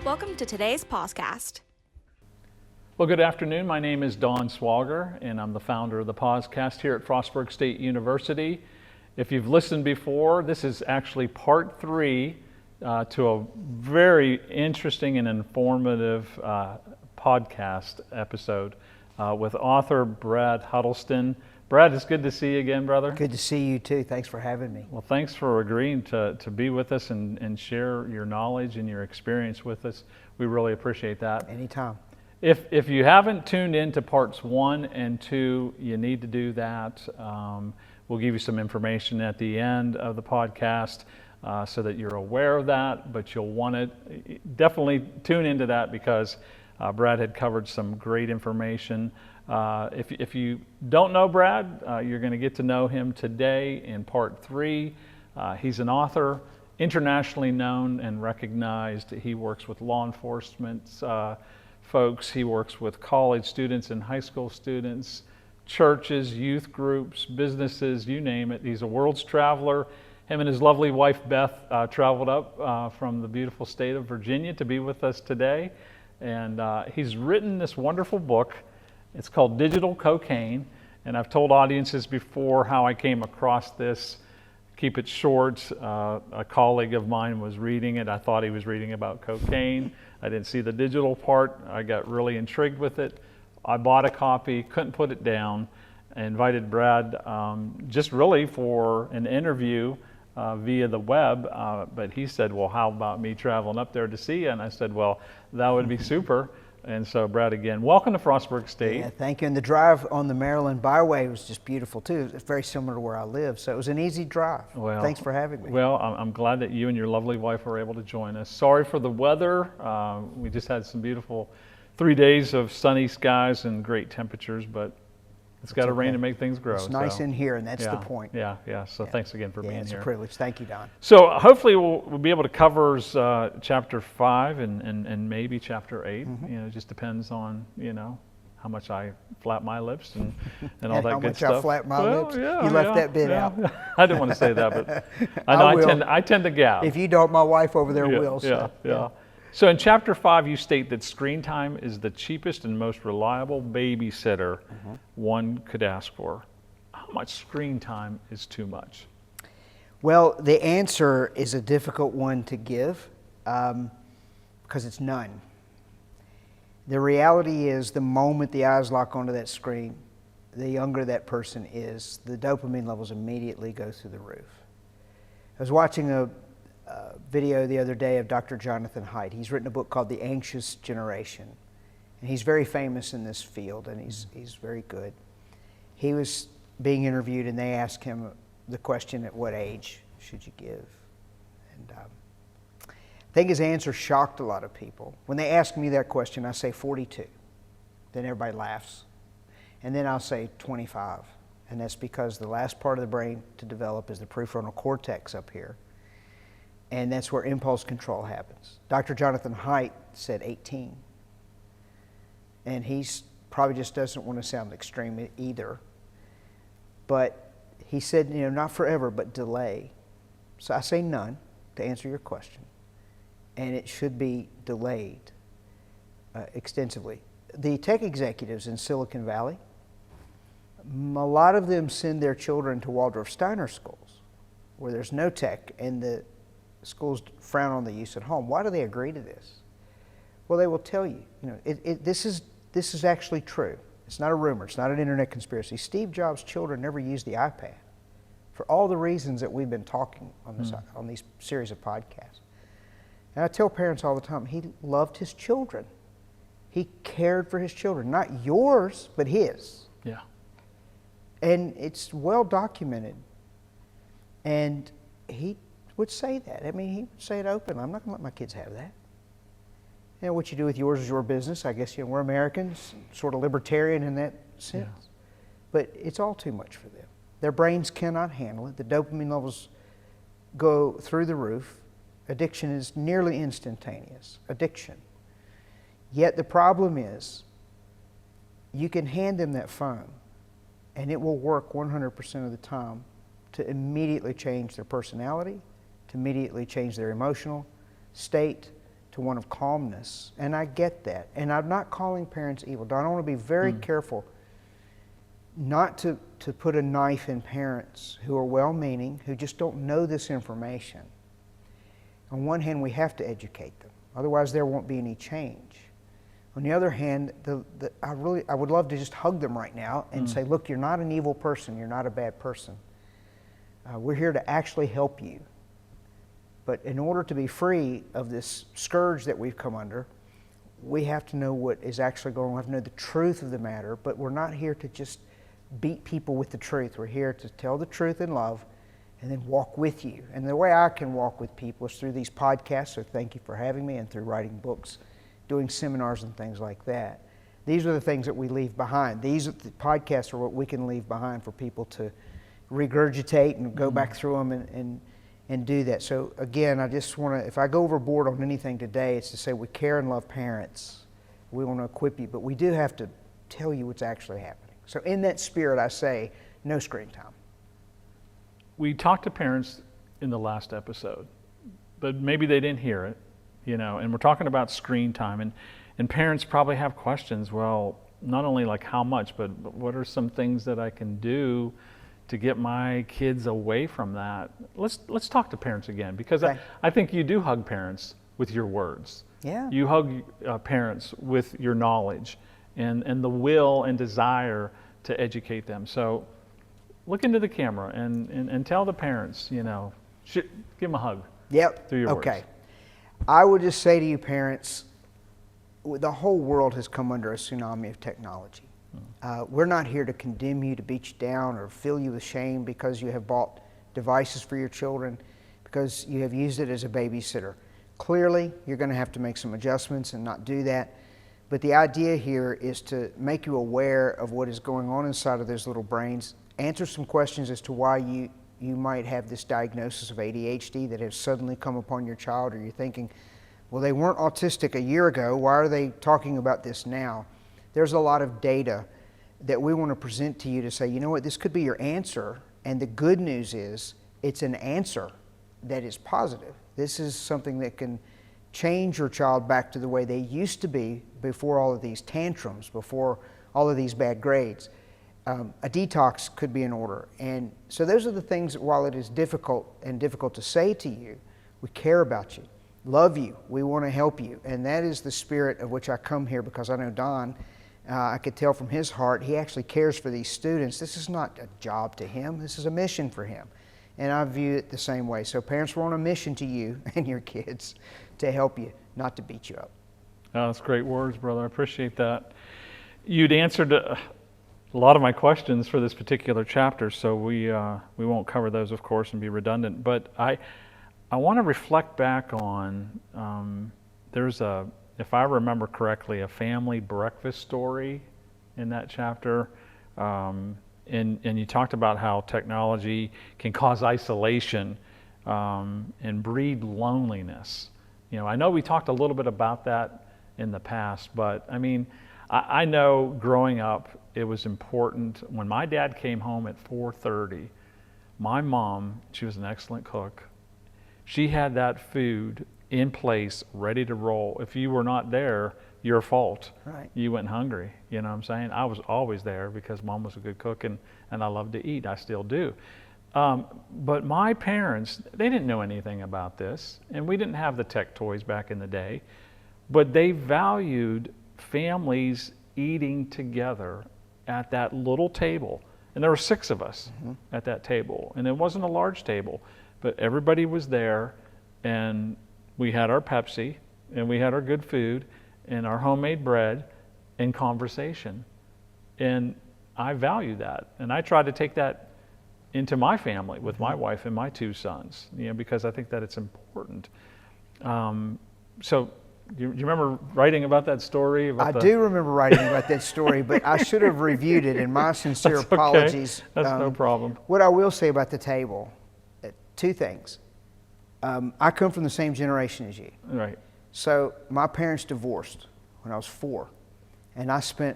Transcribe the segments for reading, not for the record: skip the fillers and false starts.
Welcome to today's PAWSCAST. Well, good afternoon. My name is Don Swalger, and I'm the founder of the PAWSCAST here at Frostburg State University. If you've listened before, this is actually part 3 to a very interesting and informative podcast episode with author Brad Huddleston. Brad, it's good to see you again, brother. Good to see you too. Thanks for having me. Well, thanks for agreeing to be with us and share your knowledge and your experience with us. We really appreciate that. Anytime. If you haven't tuned in to parts 1 and 2, you need to do that. We'll give you some information at the end of the podcast so that you're aware of that, but you'll want to definitely tune into that because Brad had covered some great information. If you don't know Brad, you're going to get to know him today in part 3. He's an author, internationally known and recognized. He works with law enforcement folks. He works with college students and high school students, churches, youth groups, businesses, you name it. He's a world's traveler. Him and his lovely wife, Beth, traveled up from the beautiful state of Virginia to be with us today. And he's written this wonderful book. It's called Digital Cocaine, and I've told audiences before how I came across this. Keep it short. A colleague of mine was reading it. I thought he was reading about cocaine. I didn't see the digital part. I got really intrigued with it. I bought a copy, couldn't put it down. I invited Brad just really for an interview via the web, but he said, well, how about me traveling up there to see you? And I said, well, that would be super. And so, Brad, again, welcome to Frostburg State. Yeah, thank you. And the drive on the Maryland Byway was just beautiful, too. It's very similar to where I live, so it was an easy drive. Well, thanks for having me. Well, I'm glad that you and your lovely wife were able to join us. Sorry for the weather. We just had some beautiful 3 days of sunny skies and great temperatures, but it's got to rain to make things grow. It's nice in here, and that's the point. Yeah. So thanks again for being here. It's a privilege. Thank you, Don. So hopefully we'll be able to cover chapter 5 and maybe chapter 8. Mm-hmm. You know, it just depends on, how much I flap my lips and all that how good much stuff. I flap my lips? Yeah, you left that bit out. I didn't want to say that, but I know I tend to gab. If you don't, my wife over there will. Yeah. So in chapter 5, you state that screen time is the cheapest and most reliable babysitter one could ask for. How much screen time is too much? Well, the answer is a difficult one to give because it's none. The reality is the moment the eyes lock onto that screen, the younger that person is, the dopamine levels immediately go through the roof. I was watching a video the other day of Dr. Jonathan Haidt. He's written a book called The Anxious Generation, and he's very famous in this field, and he's very good. He was being interviewed, and they asked him the question, at what age should you give? And I think his answer shocked a lot of people. When they ask me that question, I say 42. Then everybody laughs. And then I'll say 25. And that's because the last part of the brain to develop is the prefrontal cortex up here. And that's where impulse control happens. Dr. Jonathan Haidt said 18. And he's probably just doesn't want to sound extreme either. But he said, not forever, but delay. So I say none to answer your question. And it should be delayed extensively. The tech executives in Silicon Valley, a lot of them send their children to Waldorf Steiner schools where there's no tech and the schools frown on the use at home. Why do they agree to this? Well, they will tell you. This is actually true. It's not a rumor. It's not an internet conspiracy. Steve Jobs' children never used the iPad for all the reasons that we've been talking on these series of podcasts. And I tell parents all the time, he loved his children. He cared for his children, not yours, but his. Yeah. And it's well documented. And he would say that. I mean, he would say it openly. I'm not going to let my kids have that. What you do with yours is your business. I guess we're Americans, sort of libertarian in that sense. Yeah. But it's all too much for them. Their brains cannot handle it. The dopamine levels go through the roof. Addiction is nearly instantaneous. Addiction. Yet the problem is, you can hand them that phone, and it will work 100% of the time to immediately change their personality, to immediately change their emotional state, to one of calmness. And I get that. And I'm not calling parents evil. Don, I want to be very careful not to put a knife in parents who are well-meaning, who just don't know this information. On one hand, we have to educate them. Otherwise, there won't be any change. On the other hand, I would love to just hug them right now and say, look, you're not an evil person. You're not a bad person. We're here to actually help you. But in order to be free of this scourge that we've come under, we have to know what is actually going on. We have to know the truth of the matter, but we're not here to just beat people with the truth. We're here to tell the truth in love and then walk with you. And the way I can walk with people is through these podcasts, so thank you for having me, and through writing books, doing seminars and things like that. These are the things that we leave behind. The podcasts are what we can leave behind for people to regurgitate and go back through them and do that. So again, I just want to, if I go overboard on anything today, it's to say we care and love parents. We want to equip you, but we do have to tell you what's actually happening. So in that spirit, I say no screen time. We talked to parents in the last episode, but maybe they didn't hear it, and we're talking about screen time, and parents probably have questions. Well, not only like how much, but what are some things that I can do to get my kids away from that? Let's talk to parents again, because okay. I think you do hug parents with your words. Yeah. You hug parents with your knowledge and the will and desire to educate them. So look into the camera and tell the parents, give them a hug. Yep. Through your okay. words. I would just say to you parents, the whole world has come under a tsunami of technology. We're not here to condemn you, to beat you down, or fill you with shame because you have bought devices for your children, because you have used it as a babysitter. Clearly, you're going to have to make some adjustments and not do that. But the idea here is to make you aware of what is going on inside of those little brains, answer some questions as to why you might have this diagnosis of ADHD that has suddenly come upon your child, or you're thinking, well, they weren't autistic a year ago, why are they talking about this now? There's a lot of data that we want to present to you to say, you know what, this could be your answer, and the good news is it's an answer that is positive. This is something that can change your child back to the way they used to be before all of these tantrums, before all of these bad grades. A detox could be in order. And so those are the things that, while it is difficult to say to you, we care about you, love you, we want to help you. And that is the spirit of which I come here, because I know Don, I could tell from his heart, he actually cares for these students. This is not a job to him, this is a mission for him. And I view it the same way. So parents, we're on a mission to you and your kids to help you, not to beat you up. Oh, that's great words, brother. I appreciate that. You'd answered a lot of my questions for this particular chapter, so we won't cover those, of course, and be redundant. But I want to reflect back on, there's if I remember correctly, a family breakfast story in that chapter. And you talked about how technology can cause isolation and breed loneliness. I know we talked a little bit about that in the past, but I know growing up it was important. When my dad came home at 4:30, my mom, she was an excellent cook, she had that food in place, ready to roll. If you were not there, your fault. Right. You went hungry. You know what I'm saying? I was always there because Mom was a good cook and I loved to eat. I still do. But my parents, they didn't know anything about this, and we didn't have the tech toys back in the day, but they valued families eating together at that little table. And there were 6 of us at that table, and it wasn't a large table, but everybody was there, and we had our Pepsi, and we had our good food, and our homemade bread, and conversation. And I value that, and I try to take that into my family with my wife and my 2 sons, because I think that it's important. So do you remember writing about that story? I do remember writing about that story, but I should have reviewed it, and my sincere That's okay. apologies. That's no problem. What I will say about the table, 2 things. I come from the same generation as you. Right. So my parents divorced when I was 4, and I spent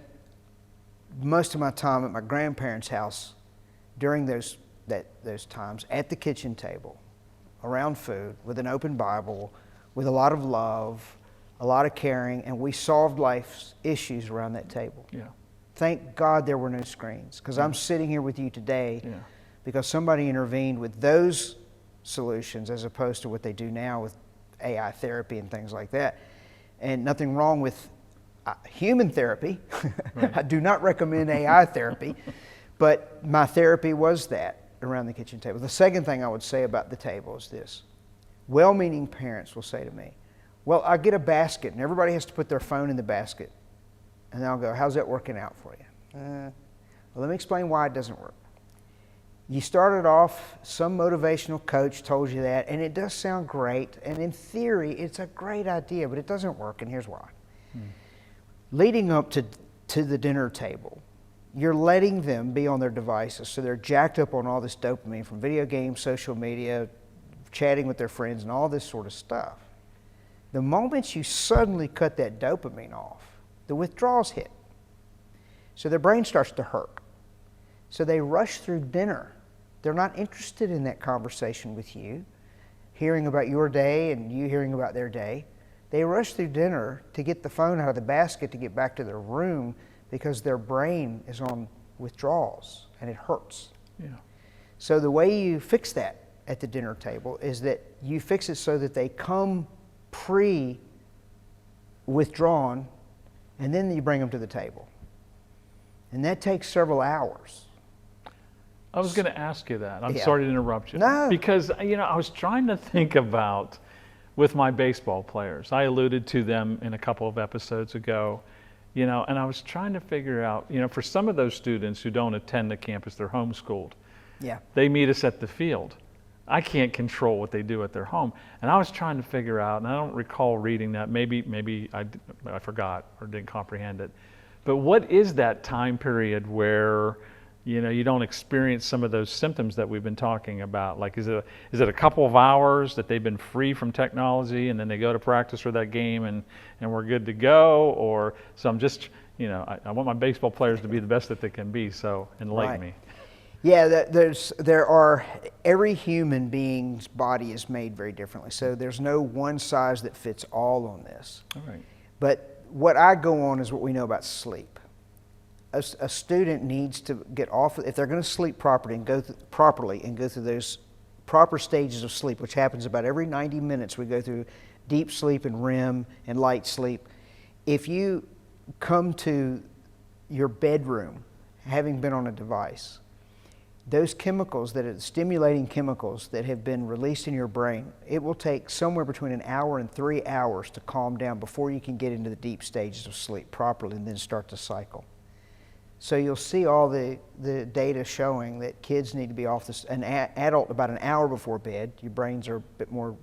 most of my time at my grandparents' house during those times at the kitchen table, around food, with an open Bible, with a lot of love, a lot of caring, and we solved life's issues around that table. Yeah. Thank God there were no screens, because I'm sitting here with you today Yeah. because somebody intervened with those solutions as opposed to what they do now with AI therapy and things like that. And nothing wrong with human therapy. Right. I do not recommend AI therapy, but my therapy was that around the kitchen table. The second thing I would say about the table is this. Well-meaning parents will say to me, well, I get a basket and everybody has to put their phone in the basket. And I'll go, how's that working out for you? Well, let me explain why it doesn't work. You started off, some motivational coach told you that, and it does sound great, and in theory, it's a great idea, but it doesn't work, and here's why. Leading up to the dinner table, you're letting them be on their devices, so they're jacked up on all this dopamine from video games, social media, chatting with their friends, and all this sort of stuff. The moment you suddenly cut that dopamine off, the withdrawals hit. So their brain starts to hurt. So they rush through dinner. They're not interested in that conversation with you, hearing about your day and you hearing about their day. They rush through dinner to get the phone out of the basket to get back to their room because their brain is on withdrawals and it hurts. Yeah. So the way you fix that at the dinner table is that you fix it so that they come pre-withdrawn, and then you bring them to the table. And that takes several hours. I was going to ask you that. I'm Yeah. sorry to interrupt you. No. Because, I was trying to think about with my baseball players. I alluded to them in a couple of episodes ago, and I was trying to figure out, for some of those students who don't attend the campus, they're homeschooled. Yeah. They meet us at the field. I can't control what they do at their home. And I was trying to figure out, and I don't recall reading that, maybe I forgot or didn't comprehend it. But what is that time period where, you don't experience some of those symptoms that we've been talking about? Like, is it a couple of hours that they've been free from technology and then they go to practice for that game and we're good to go? Or, so I'm just, I want my baseball players to be the best that they can be, so enlighten me. Yeah, every human being's body is made very differently. So there's no one size that fits all on this. All right. But what I go on is what we know about sleep. A student needs to get off, if they're going to sleep properly and go through those proper stages of sleep, which happens about every 90 minutes. We go through deep sleep and REM and light sleep. If you come to your bedroom having been on a device, those chemicals, stimulating chemicals that have been released in your brain, it will take somewhere between an hour and 3 hours to calm down before you can get into the deep stages of sleep properly and then start to cycle. So you'll see all the data showing that kids need to be off an adult about an hour before bed. Your brains are a bit more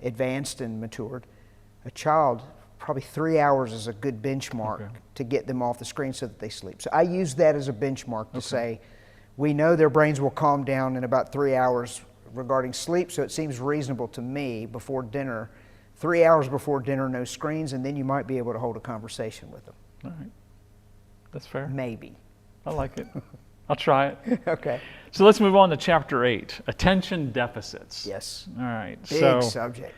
advanced and matured. A child, probably 3 hours is a good benchmark to get them off the screen so that they sleep. So I use that as a benchmark to say, we know their brains will calm down in about 3 hours regarding sleep, so it seems reasonable to me before dinner, 3 hours before dinner, no screens, and then you might be able to hold a conversation with them. All right. That's fair. Maybe. I like it. I'll try it. Okay. So let's move on to Chapter 8, Attention Deficits. Yes. All right. Big subject.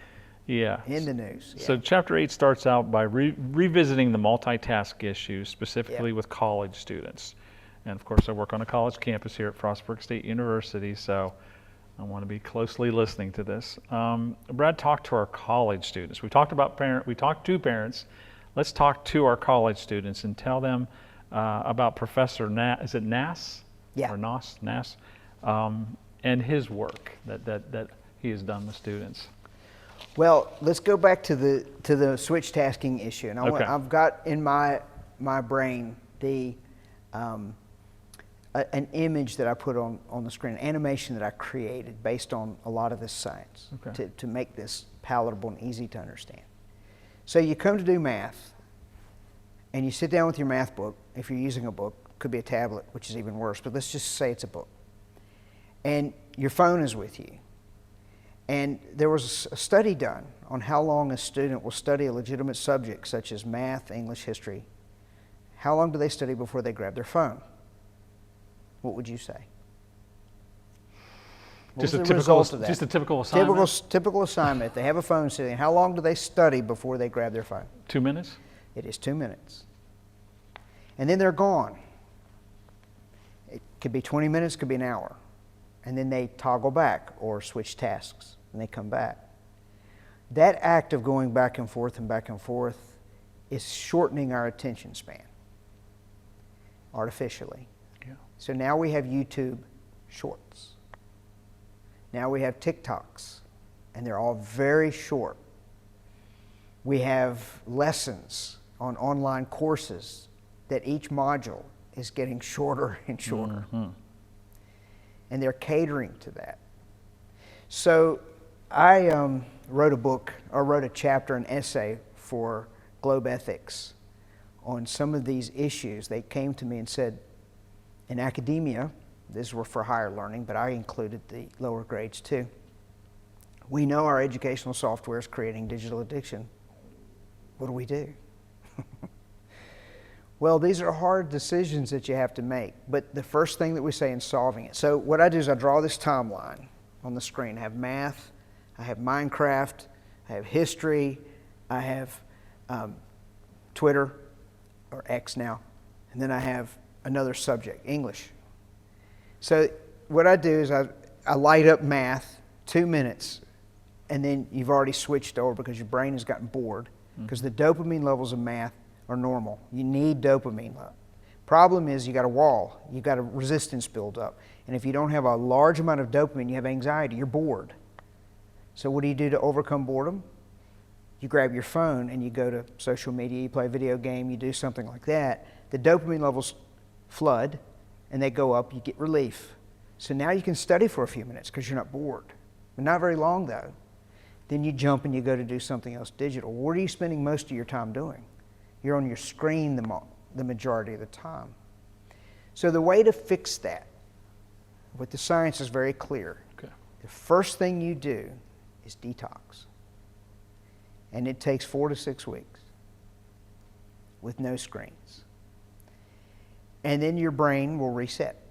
Yeah. In the news. So Chapter 8 starts out by revisiting the multitask issues, specifically with college students. And of course, I work on a college campus here at Frostburg State University, so I want to be closely listening to this. Brad talked to our college students. We talked to parents. Let's talk to our college students and tell them about Professor Is it Nass? Yeah. Or Nass? And his work that he has done with students. Well, let's go back to the switch tasking issue, and I've got in my brain an image that I put on the screen, an animation that I created based on a lot of this science to make this palatable and easy to understand. So you come to do math, and you sit down with your math book. If you're using a book, could be a tablet, which is even worse, but let's just say it's a book. And your phone is with you. And there was a study done on how long a student will study a legitimate subject, such as math, English, history. How long do they study before they grab their phone? What would you say? What Just was a the typical, result of that? just a typical assignment. Typical assignment. They have a phone sitting. How long do they study before they grab their phone? 2 minutes. It is 2 minutes. And then they're gone. It could be 20 minutes, could be an hour. And then they toggle back or switch tasks and they come back. That act of going back and forth is shortening our attention span artificially. Yeah. So now we have YouTube Shorts. Now we have TikToks, and they're all very short. We have lessons on online courses that each module is getting shorter and shorter. Mm-hmm. And they're catering to that. So I wrote a chapter, an essay for Globe Ethics on some of these issues. They came to me and said, in academia, these were for higher learning, but I included the lower grades too. We know our educational software is creating digital addiction. What do we do? Well, these are hard decisions that you have to make, but the first thing that we say in solving it. So what I do is I draw this timeline on the screen. I have math, I have Minecraft, I have history, I have Twitter, or X now, and then I have another subject, English. So what I do is I light up math, 2 minutes, and then you've already switched over because your brain has gotten bored, because the dopamine levels of math are normal. You need dopamine. Problem is you got a wall, you got a resistance build up, and if you don't have a large amount of dopamine, you have anxiety, you're bored. So what do you do to overcome boredom? You grab your phone and you go to social media, you play a video game, you do something like that. The dopamine levels flood and they go up, you get relief. So now you can study for a few minutes because you're not bored. But not very long though. Then you jump and you go to do something else digital. What are you spending most of your time doing? You're on your screen the majority of the time. So the way to fix that, with the science is very clear. Okay. The first thing you do is detox. And it takes 4 to 6 weeks with no screens. And then your brain will reset.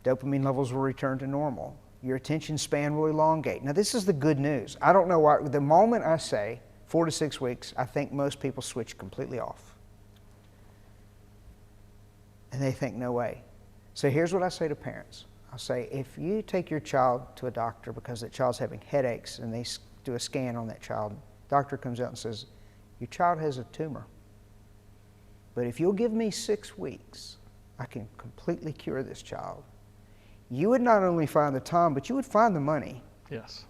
Dopamine levels will return to normal. Your attention span will elongate. Now this is the good news. I don't know why, the moment I say 4 to 6 weeks, I think most people switch completely off. And they think, no way. So here's what I say to parents. I'll say, if you take your child to a doctor because that child's having headaches and they do a scan on that child, doctor comes out and says, your child has a tumor. But if you'll give me 6 weeks, I can completely cure this child. You would not only find the time, but you would find the money. Yes.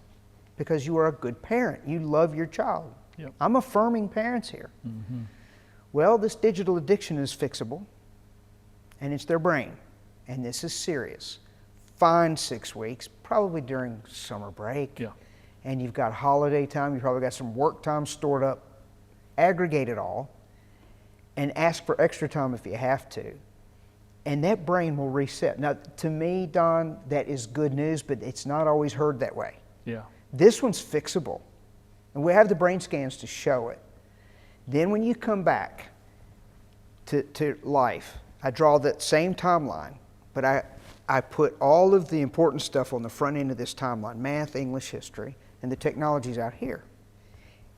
Because you are a good parent. You love your child. Yep. I'm affirming parents here. Mm-hmm. Well, this digital addiction is fixable, and it's their brain. And this is serious. Find 6 weeks, probably during summer break. Yeah. And you've got holiday time, you've probably got some work time stored up. Aggregate it all and ask for extra time if you have to. And that brain will reset. Now, to me, Don, that is good news, but it's not always heard that way. Yeah. This one's fixable. And we have the brain scans to show it. Then when you come back to life, I draw that same timeline, but I put all of the important stuff on the front end of this timeline, math, English, history, and the technology's out here.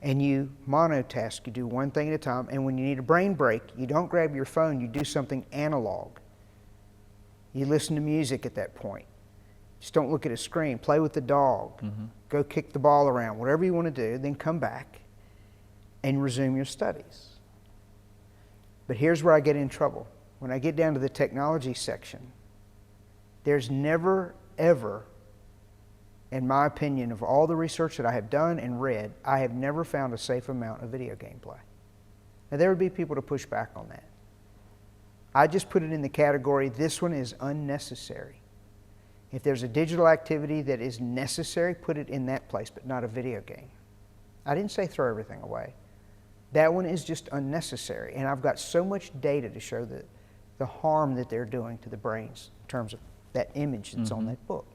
And you monotask, you do one thing at a time, and when you need a brain break, you don't grab your phone, you do something analog. You listen to music at that point. Just don't look at a screen. Play with the dog. Mm-hmm. Go kick the ball around, whatever you want to do, then come back and resume your studies. But here's where I get in trouble. When I get down to the technology section, there's never, ever, in my opinion, of all the research that I have done and read, I have never found a safe amount of video game play. Now, there would be people to push back on that. I just put it in the category, this one is unnecessary. If there's a digital activity that is necessary, put it in that place, but not a video game. I didn't say throw everything away. That one is just unnecessary. And I've got so much data to show the harm that they're doing to the brains in terms of that image that's on that book.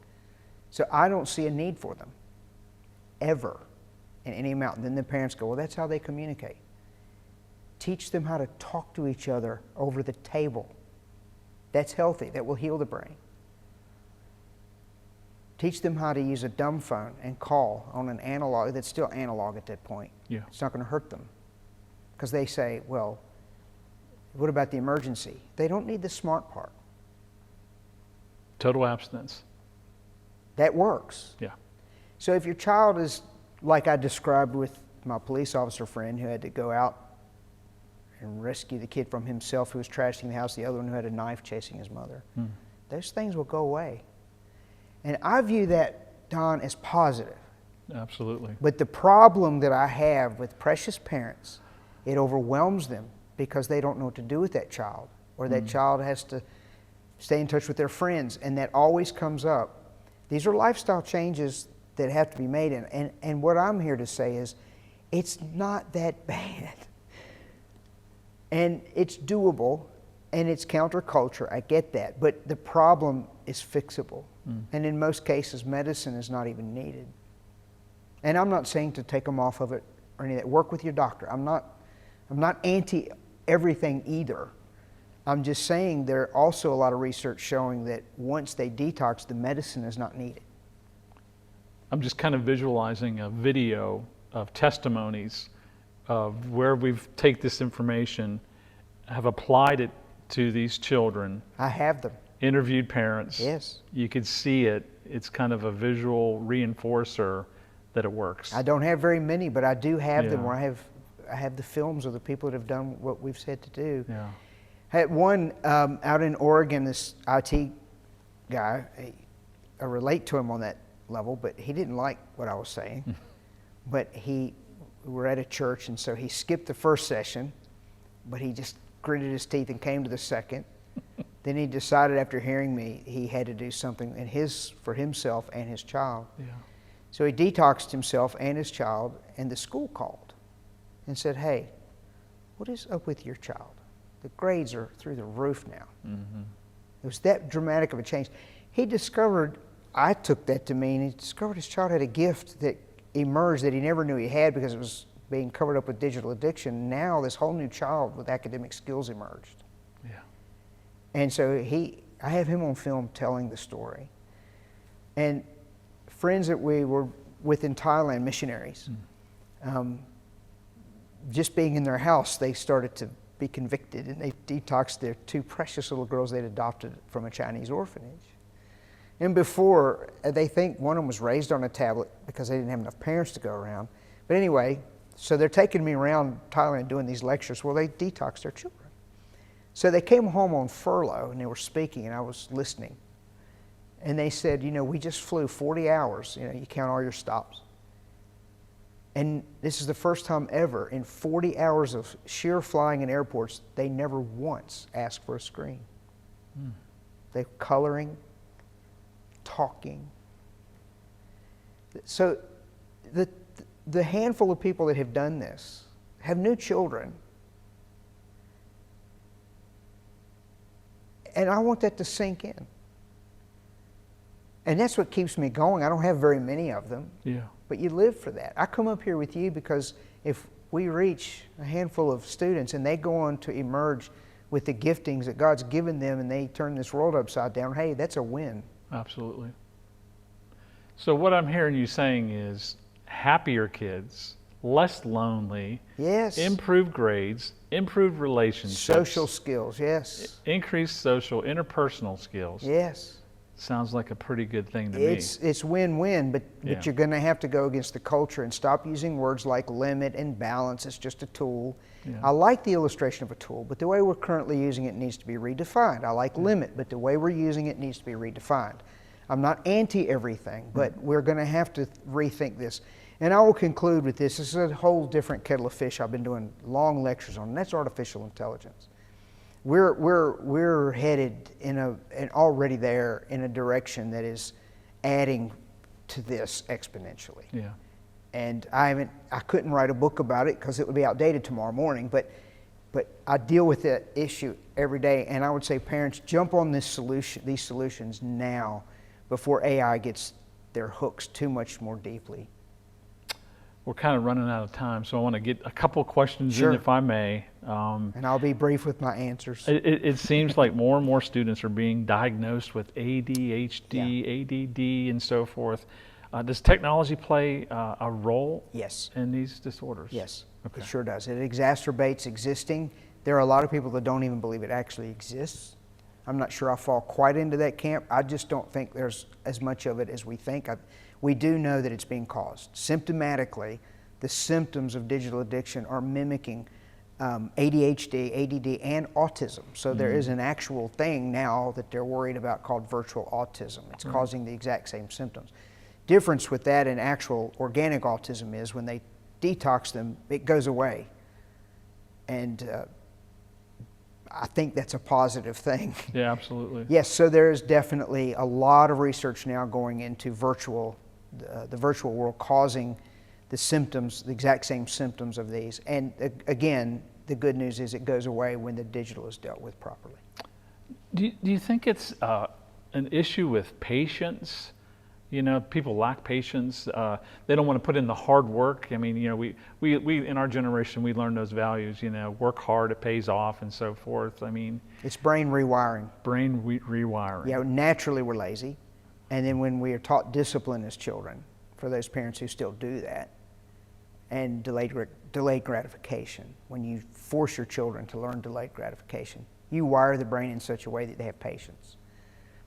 So I don't see a need for them, ever, in any amount. And then the parents go, well, that's how they communicate. Teach them how to talk to each other over the table. That's healthy. That will heal the brain. Teach them how to use a dumb phone and call on an analog, that's still analog at that point. Yeah. It's not going to hurt them. Because they say, well, what about the emergency? They don't need the smart part. Total abstinence. That works. Yeah. So if your child is like I described with my police officer friend who had to go out and rescue the kid from himself who was trashing the house, the other one who had a knife chasing his mother, those things will go away. And I view that, Don, as positive. Absolutely. But the problem that I have with precious parents, it overwhelms them because they don't know what to do with that child, or that child has to stay in touch with their friends, and that always comes up. These are lifestyle changes that have to be made, and what I'm here to say is it's not that bad. And it's doable, and it's counterculture, I get that, but the problem is fixable. And in most cases, medicine is not even needed. And I'm not saying to take them off of it or any of that. Work with your doctor. I'm not anti everything either. I'm just saying there are also a lot of research showing that once they detox, the medicine is not needed. I'm just kind of visualizing a video of testimonies of where we've taken this information, have applied it to these children. I have them. Interviewed parents. Yes. You could see it. It's kind of a visual reinforcer that it works. I don't have very many, but I do have them Yeah. where I have the films of the people that have done what we've said to do. Yeah. I had one out in Oregon, this IT guy, I relate to him on that level, but he didn't like what I was saying. But we were at a church, and so he skipped the first session, but he just gritted his teeth and came to the second. Then he decided after hearing me, he had to do something for himself and his child. Yeah. So he detoxed himself and his child, and the school called and said, hey, what is up with your child? The grades are through the roof now. It was that dramatic of a change. He discovered, I took that to mean, he discovered his child had a gift that emerged that he never knew he had because it was being covered up with digital addiction. Now this whole new child with academic skills emerged. Yeah. And so I have him on film telling the story. And friends that we were with in Thailand, missionaries, just being in their house, they started to be convicted, and they detoxed their two precious little girls they'd adopted from a Chinese orphanage. And before, they think one of them was raised on a tablet because they didn't have enough parents to go around. But anyway, so they're taking me around Thailand doing these lectures where they detox their children. So they came home on furlough and they were speaking and I was listening. And they said, we just flew 40 hours, you count all your stops. And this is the first time ever in 40 hours of sheer flying in airports, they never once asked for a screen. They're coloring, talking. So the handful of people that have done this have new children. And I want that to sink in. And that's what keeps me going. I don't have very many of them. Yeah. But you live for that. I come up here with you because if we reach a handful of students and they go on to emerge with the giftings that God's given them and they turn this world upside down, hey, that's a win. Absolutely. So what I'm hearing you saying is happier kids, less lonely, Yes. improved grades, improved relationships, Social skills, yes. increased social, interpersonal skills. Yes. Sounds like a pretty good thing to It's win-win, but Yeah. you're going to have to go against the culture and stop using words like limit and balance. It's just a tool. Yeah. I like the illustration of a tool, but the way we're currently using it needs to be redefined. I like limit, but the way we're using it needs to be redefined. I'm not anti everything, but we're going to have to rethink this. And I will conclude with this. This is a whole different kettle of fish I've been doing long lectures on, and that's artificial intelligence. We're headed and already there in a direction that is adding to this exponentially. Yeah. And I couldn't write a book about it because it would be outdated tomorrow morning, but I deal with that issue every day, and I would say parents, jump on these solutions now before AI gets their hooks too much more deeply. we're kind of running out of time, so I want to get a couple questions Sure. in, if I may. And I'll be brief with my answers. It seems like more and more students are being diagnosed with ADHD, ADD, and so forth. Does technology play a role Yes. in these disorders? Yes, Okay. it sure does. It exacerbates existing. There are a lot of people that don't even believe it actually exists. I'm not sure I fall quite into that camp. I just don't think there's as much of it as we think. We do know that it's being caused. Symptomatically, the symptoms of digital addiction are mimicking ADHD, ADD, and autism. So there is an actual thing now that they're worried about called virtual autism. It's causing the exact same symptoms. Difference with that and actual organic autism is when they detox them, it goes away. And I think that's a positive thing. Yeah, absolutely. Yes, so there is definitely a lot of research now going into the virtual world causing the symptoms, the exact same symptoms of these. And again, the good news is it goes away when the digital is dealt with properly. Do you think it's an issue with patience? You know, people lack patience. They don't want to put in the hard work. I mean, you know, we in our generation, we learned those values, you know, work hard, it pays off, and so forth. I mean, It's brain rewiring. Rewiring. Yeah, naturally we're lazy. And then when we are taught discipline as children, for those parents who still do that, and delayed gratification, when you force your children to learn delayed gratification, you wire the brain in such a way that they have patience.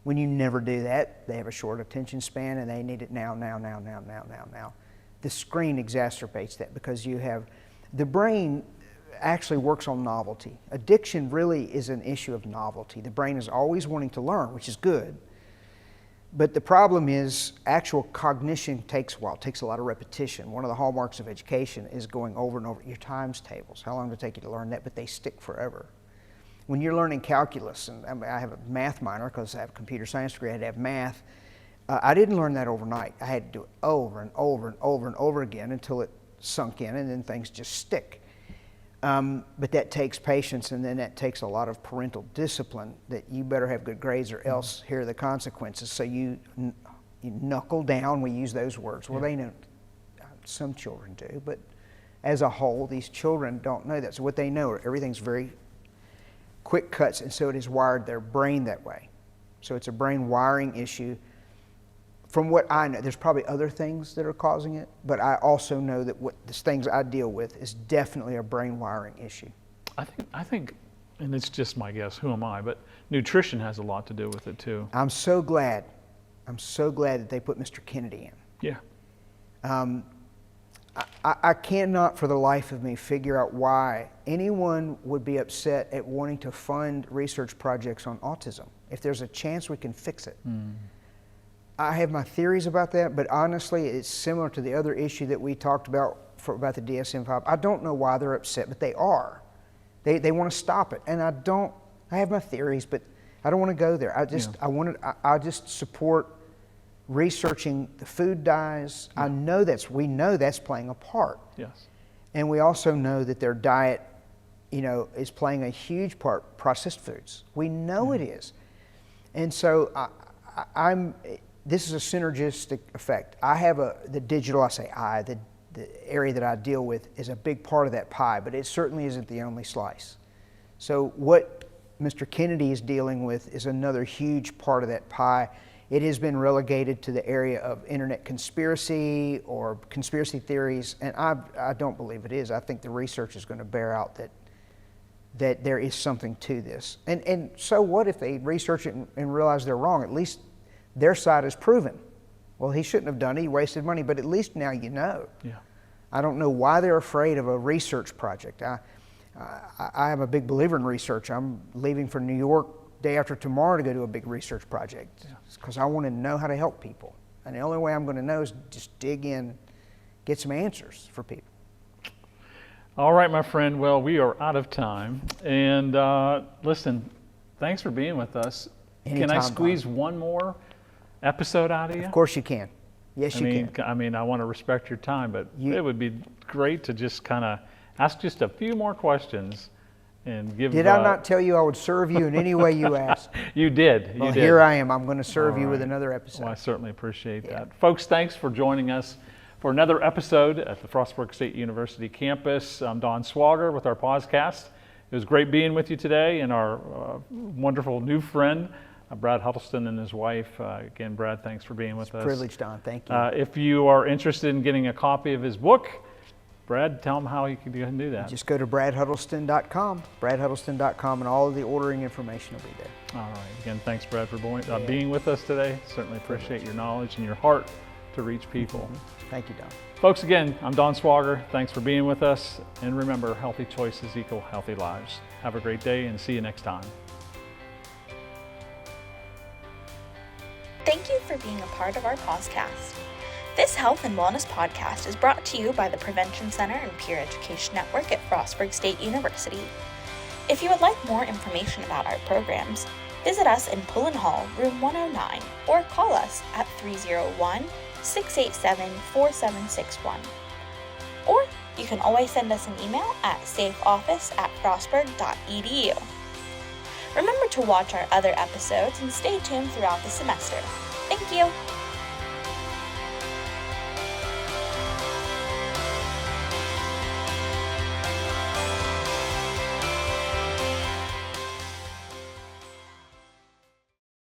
When you never do that, they have a short attention span and they need it now. The screen exacerbates that because the brain actually works on novelty. Addiction really is an issue of novelty. The brain is always wanting to learn, which is good. But the problem is actual cognition takes a while, takes a lot of repetition. One of the hallmarks of education is going over and over your times tables. How long did it take you to learn that? But they stick forever. When you're learning calculus, and I have a math minor because I have a computer science degree, I had to have math. I didn't learn that overnight. I had to do it over and over and over and over again until it sunk in, and then things just stick. But that takes patience, and then that takes a lot of parental discipline that you better have good grades or else here are the consequences. So you knuckle down, we use those words. Well, they know, some children do, but as a whole, these children don't know that. So what they know are everything's very quick cuts, and so it has wired their brain that way. So it's a brain wiring issue. From what I know, there's probably other things that are causing it, but I also know that what the things I deal with is definitely a brain wiring issue. I think, and it's just my guess, who am I, but nutrition has a lot to do with it too. I'm so glad that they put Mr. Kennedy in. Yeah. I cannot for the life of me figure out why anyone would be upset at wanting to fund research projects on autism if there's a chance we can fix it. I have my theories about that, but honestly, it's similar to the other issue that we talked about about the DSM-5. I don't know why they're upset, but they are. They want to stop it, and I have my theories, but I don't want to go there. I just support researching the food dyes. We know that's playing a part. Yes. And we also know that their diet, is playing a huge part, processed foods. We know it is. And so this is a synergistic effect. The area that I deal with is a big part of that pie, but it certainly isn't the only slice. So what Mr. Kennedy is dealing with is another huge part of that pie. It has been relegated to the area of internet conspiracy or conspiracy theories, and I don't believe it is. I think the research is going to bear out that there is something to this. And so what if they research it and realize they're wrong? At least their side is proven. Well, he shouldn't have done it. He wasted money, but at least now you know. Yeah. I don't know why they're afraid of a research project. I am a big believer in research. I'm leaving for New York day after tomorrow to go do a big research project because I want to know how to help people. And the only way I'm going to know is just dig in, get some answers for people. All right, my friend. Well, we are out of time. And listen, thanks for being with us. Anytime, can I squeeze one more episode out of you? Of course you can. Yes, you can. I mean, I want to respect your time, but it would be great to just kind of ask just a few more questions and give. Did I not tell you I would serve you in any way you asked? You did. Well, here I am. I'm going to serve you with another episode. Well, I certainly appreciate that. Folks, thanks for joining us for another episode at the Frostburg State University campus. I'm Don Swager with our PAWSCAST. It was great being with you today, and our wonderful new friend, Brad Huddleston, and his wife. Again, Brad, thanks for being with us. Privilege, Don. Thank you. If you are interested in getting a copy of his book, Brad, tell them how you can do that. Just go to bradhuddleston.com, bradhuddleston.com, and all of the ordering information will be there. All right. Again, thanks, Brad, for being with us today. Certainly appreciate your knowledge and your heart to reach people. Thank you, Don. Folks, again, I'm Don Swager. Thanks for being with us. And remember, healthy choices equal healthy lives. Have a great day and see you next time. Thank you for being a part of our PAWSCAST. This health and wellness podcast is brought to you by the Prevention Center and Peer Education Network at Frostburg State University. If you would like more information about our programs, visit us in Pullen Hall, room 109, or call us at 301-687-4761. Or you can always send us an email at safeoffice@frostburg.edu. Remember to watch our other episodes and stay tuned throughout the semester. Thank you!